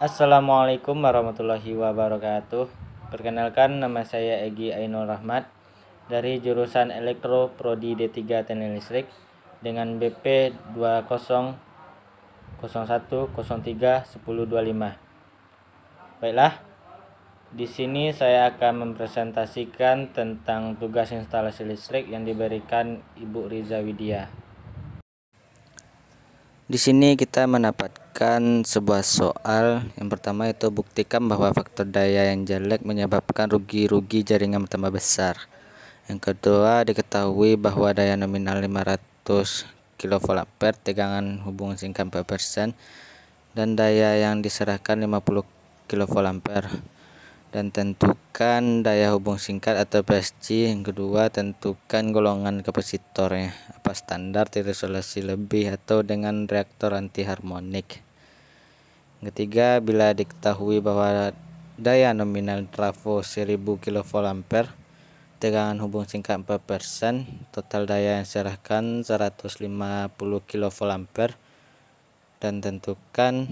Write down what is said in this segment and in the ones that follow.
Assalamualaikum warahmatullahi wabarakatuh. Perkenalkan, nama saya Egi Ainul Rahmat dari jurusan Elektro Prodi D3 Teknik Listrik dengan BP 2001031025. Baiklah, di sini saya akan mempresentasikan tentang tugas instalasi listrik yang diberikan Ibu Riza Widya. Di sini kita mendapatkan sebuah soal. Yang pertama itu buktikan bahwa faktor daya yang jelek menyebabkan rugi jaringan bertambah besar. Yang kedua, diketahui bahwa daya nominal 500 kVA, tegangan hubungan singkat 4%, dan daya yang diserahkan 50 kVA. Dan tentukan daya hubung singkat atau PSC. Yang kedua, tentukan golongan kapasitornya, apa standar, terisolasi lebih atau dengan reaktor anti harmonik. Yang ketiga, bila diketahui bahwa daya nominal trafo 1000 kVA, tegangan hubung singkat 4%, total daya yang diserahkan 150 kVA, dan tentukan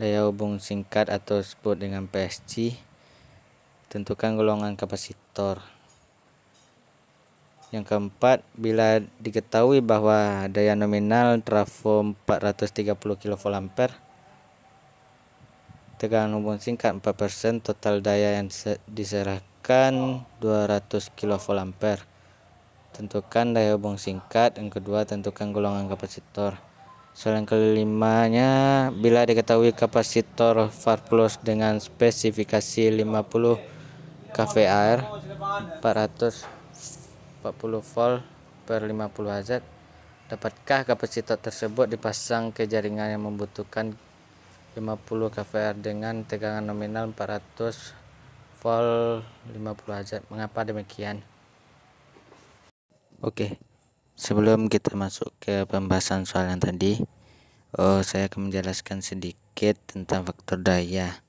daya hubung singkat atau disebut dengan PSC. Tentukan golongan kapasitor. Yang keempat, bila diketahui bahwa daya nominal trafo 430 kVA, tegangan hubung singkat 4%, total daya yang diserahkan 200 kVA. Tentukan daya hubung singkat. Yang kedua, tentukan golongan kapasitor. Soal yang kelimanya, bila diketahui kapasitor VAR plus dengan spesifikasi 50 kVAR 440 volt per 50 Hz, dapatkah kapasitor tersebut dipasang ke jaringan yang membutuhkan 50 kVAR dengan tegangan nominal 400 volt 50 Hz? Mengapa demikian? Oke, sebelum kita masuk ke pembahasan soal yang tadi, saya akan menjelaskan sedikit tentang faktor daya.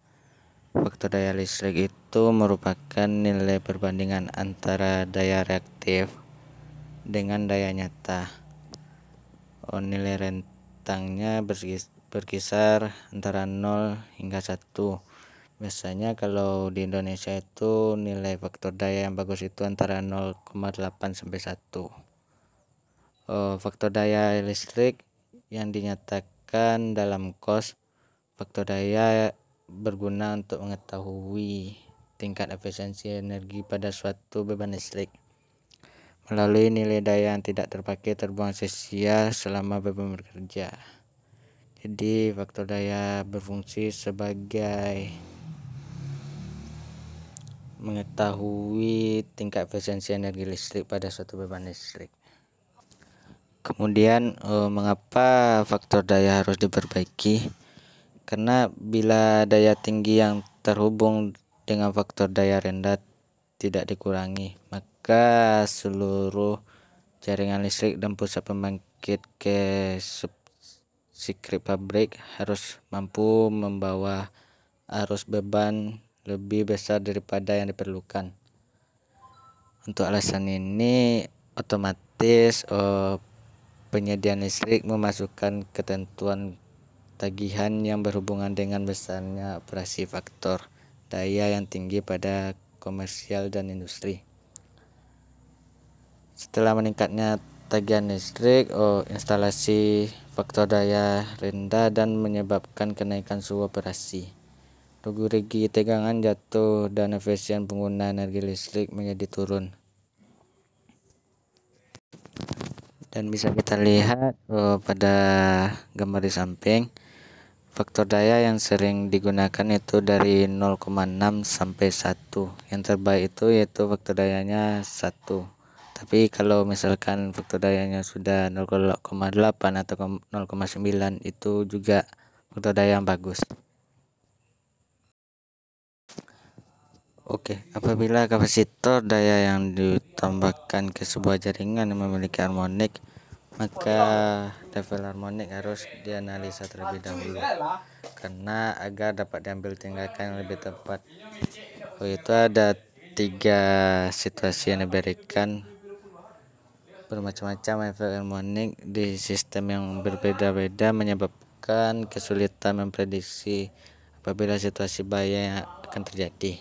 Faktor daya listrik itu merupakan nilai perbandingan antara daya reaktif dengan daya nyata. Nilai rentangnya berkisar antara 0 hingga 1. Biasanya kalau di Indonesia itu nilai faktor daya yang bagus itu antara 0,8 sampai 1. Faktor daya listrik yang dinyatakan dalam KOS. Faktor daya berguna untuk mengetahui tingkat efisiensi energi pada suatu beban listrik melalui nilai daya yang tidak terpakai terbuang sia-sia selama beban bekerja. Jadi faktor daya berfungsi sebagai mengetahui tingkat efisiensi energi listrik pada suatu beban listrik. Kemudian mengapa faktor daya harus diperbaiki? Karena bila daya tinggi yang terhubung dengan faktor daya rendah tidak dikurangi, maka seluruh jaringan listrik dan pusat pembangkit ke subskrip pabrik harus mampu membawa arus beban lebih besar daripada yang diperlukan. Untuk alasan ini, otomatis penyediaan listrik memasukkan ketentuan tagihan yang berhubungan dengan besarnya operasi faktor daya yang tinggi pada komersial dan industri. Setelah meningkatnya tagihan listrik, instalasi faktor daya rendah dan menyebabkan kenaikan suhu operasi. Rugi tegangan jatuh dan efisien pengguna energi listrik menjadi turun. Dan bisa kita lihat pada gambar di samping, faktor daya yang sering digunakan itu dari 0,6 sampai 1. Yang terbaik itu yaitu faktor dayanya 1. Tapi kalau misalkan faktor dayanya sudah 0,8 atau 0,9, itu juga faktor daya yang bagus. Oke, apabila kapasitor daya yang ditambahkan ke sebuah jaringan yang memiliki harmonik, maka level harmonik harus dianalisa terlebih dahulu karena agar dapat diambil tindakan yang lebih tepat. Itu ada 3 situasi yang diberikan, bermacam-macam efek harmonik di sistem yang berbeda-beda menyebabkan kesulitan memprediksi apabila situasi bahaya akan terjadi.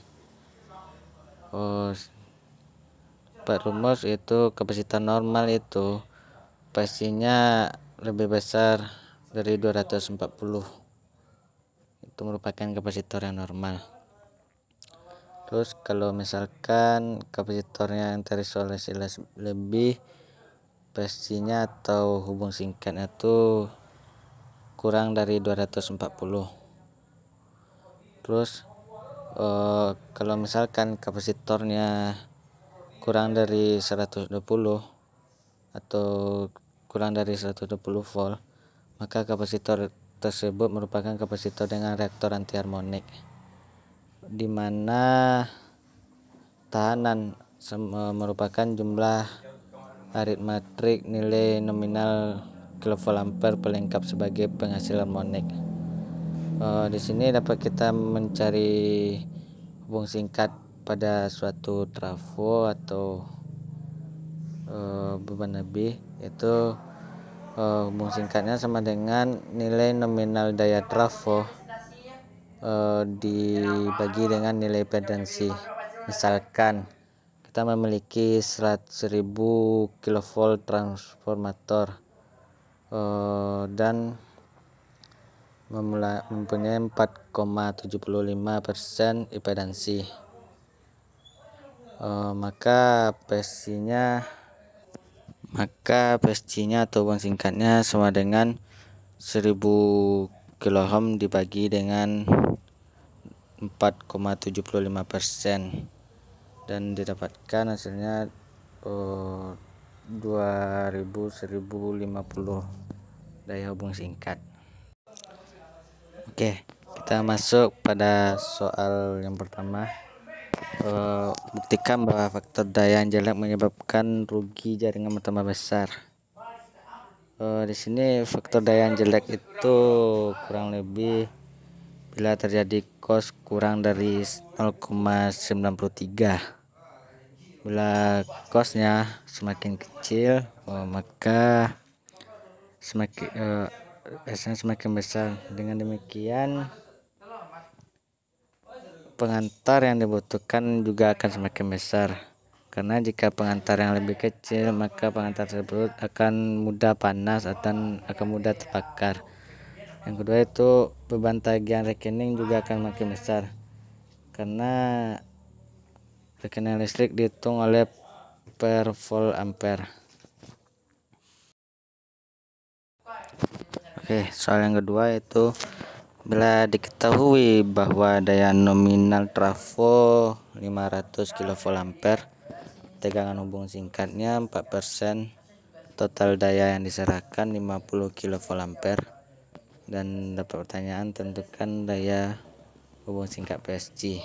Pak rumus itu kapasitor normal itu pastinya lebih besar dari 240. Itu merupakan kapasitor yang normal. Terus kalau misalkan kapasitornya yang terisolasi lebih, pastinya atau hubung singkatnya itu kurang dari 240. Terus kalau misalkan kapasitornya kurang dari 120 atau kurang dari 120 volt, maka kapasitor tersebut merupakan kapasitor dengan reaktor anti harmonik, di mana tahanan merupakan jumlah aritmatik nilai nominal kilovolt ampere pelengkap sebagai penghasil harmonik. Di sini dapat kita mencari hubung singkat pada suatu trafo atau beban lebih, yaitu hubung singkatnya sama dengan nilai nominal daya trafo dibagi dengan nilai impedansi. Misalkan kita memiliki 100.000 kV transformator dan mempunyai 4,75% impedansi, maka PSC-nya atau hubung singkatnya sama dengan 1000 kilo-ohm dibagi dengan 4,75%, dan didapatkan hasilnya 1050 daya hubung singkat. Oke, kita masuk pada soal yang pertama. Buktikan bahwa faktor daya yang jelek menyebabkan rugi jaringan bertambah besar. Di sini faktor daya yang jelek itu kurang lebih bila terjadi cos kurang dari 0,93. Bila cosnya semakin kecil, maka semakin besar. Dengan demikian pengantar yang dibutuhkan juga akan semakin besar, karena jika pengantar yang lebih kecil, maka pengantar tersebut akan mudah panas dan akan mudah terbakar. Yang kedua itu beban tagihan rekening juga akan makin besar, karena rekening listrik dihitung oleh per volt ampere. Oke, soal yang kedua itu bila diketahui bahwa daya nominal trafo 500 kV ampere, tegangan hubung singkatnya 4%, total daya yang diserahkan 50 kV ampere, dan dapat pertanyaan tentukan daya hubung singkat PSC.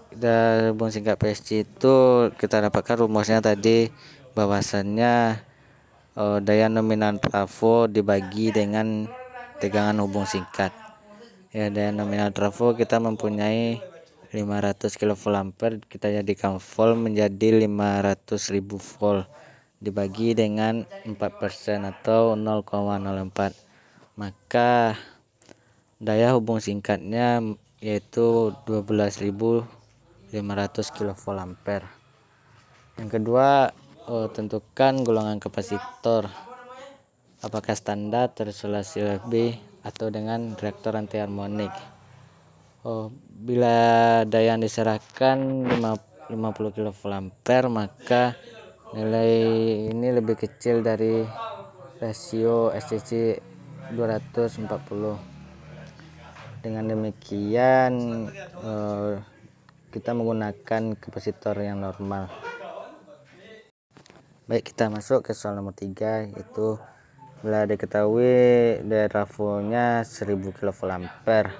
Daya hubung singkat PSC itu kita dapatkan rumusnya tadi, bahwasannya daya nominal trafo dibagi dengan tegangan hubung singkat. Ya, daya nominal trafo kita mempunyai 500 kV ampere, kita jadikan volt menjadi 500.000 volt dibagi dengan 4% atau 0,04, maka daya hubung singkatnya yaitu 12.500 kV ampere. Yang kedua, tentukan golongan kapasitor, apakah standar, terisolasi lebih, atau dengan reaktor anti harmonik. Bila daya yang diserahkan 50 kV ampere, maka nilai ini lebih kecil dari rasio SCC 240. Dengan demikian kita menggunakan kapasitor yang normal. Baik, kita masuk ke soal nomor 3, yaitu bila diketahui daya trafonya 1000 kV ampere,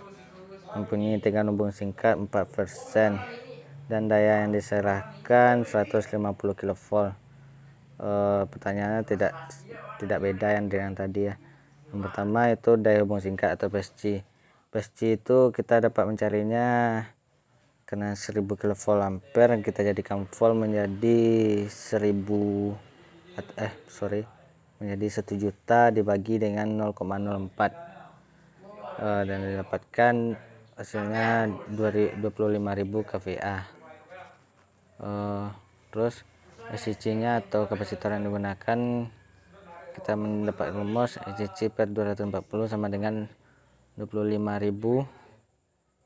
mempunyai tegangan hubung singkat 4%, dan daya yang diserahkan 150 kV. Pertanyaannya tidak beda yang dengan tadi ya. Yang pertama itu daya hubung singkat atau PSC. PSC itu kita dapat mencarinya karena 1000 kV ampere kita jadikan volt menjadi 1 juta dibagi dengan 0,04. dan didapatkan hasilnya 25.000 kVA. Terus SCC nya atau kapasitor yang digunakan, kita mendapat rumus SCC per 240 sama dengan 25.000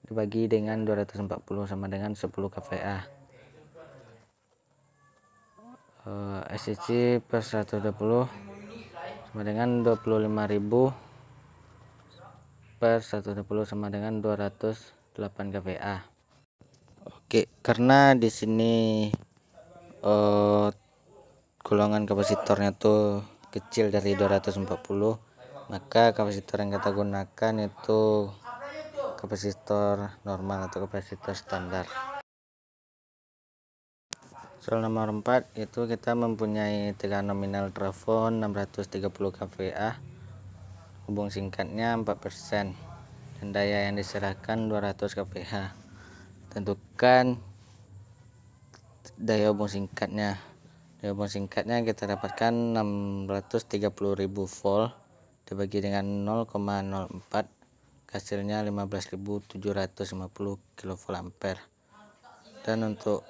dibagi dengan 240 sama dengan 10 kVA. SCC per 120 sama dengan 25.000 per 120 sama dengan 208 kVA. Oke, karena di sini golongan kapasitornya tuh kecil dari 240, maka kapasitor yang kita gunakan itu kapasitor normal atau kapasitor standar. Soal nomor 4 itu kita mempunyai tegangan nominal trafo 630 kVA, hubung singkatnya 4%, dan daya yang diserahkan 200 kVA. Tentukan daya hubung singkatnya. Daya hubung singkatnya kita dapatkan 630.000 volt dibagi dengan 0,04, hasilnya 15.750 kVA. Dan untuk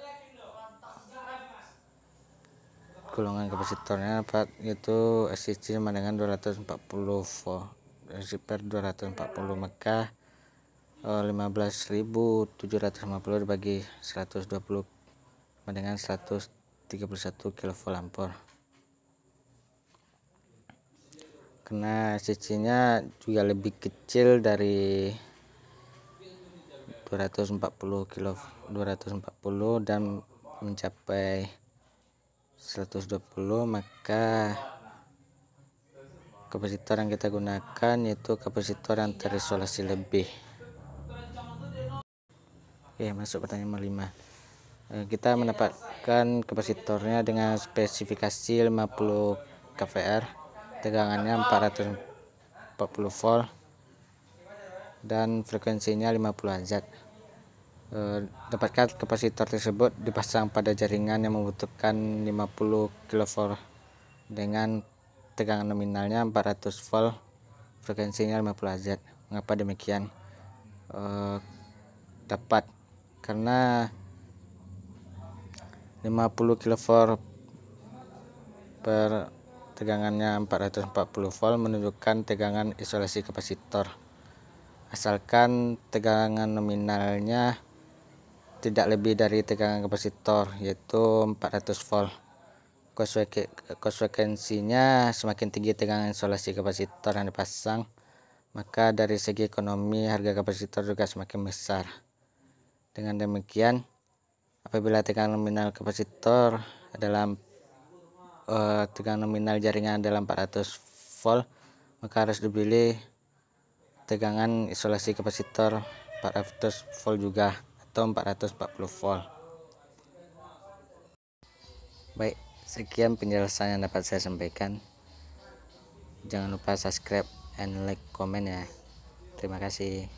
golongan kapasitornya dapat yaitu SCC sama dengan 240 volt per 240, maka 15.750 dibagi 120 sama dengan 131 kVA. Karena SCC nya juga lebih kecil dari 240 dan mencapai 120, maka kapasitor yang kita gunakan yaitu kapasitor yang terisolasi lebih. Oke, masuk pertanyaan nomor 5. Kita mendapatkan kapasitornya dengan spesifikasi 50 kVAr, tegangannya 440 volt, dan frekuensinya 50 Hz. Dapatkan kapasitor tersebut dipasang pada jaringan yang membutuhkan 50 kV dengan tegangan nominalnya 400 volt, frekuensinya 50 Hz. Mengapa demikian? Dapat karena 50 kV per tegangannya 440 volt menunjukkan tegangan isolasi kapasitor, asalkan tegangan nominalnya tidak lebih dari tegangan kapasitor yaitu 400 volt. Konsekuensinya semakin tinggi tegangan isolasi kapasitor yang dipasang, maka dari segi ekonomi harga kapasitor juga semakin besar. Dengan demikian, apabila tegangan nominal kapasitor adalah tegangan nominal jaringan adalah 400 volt, maka harus dipilih tegangan isolasi kapasitor 400 volt juga atau 440 volt. Baik, sekian penjelasan yang dapat saya sampaikan. Jangan lupa subscribe and like, komen ya. Terima kasih.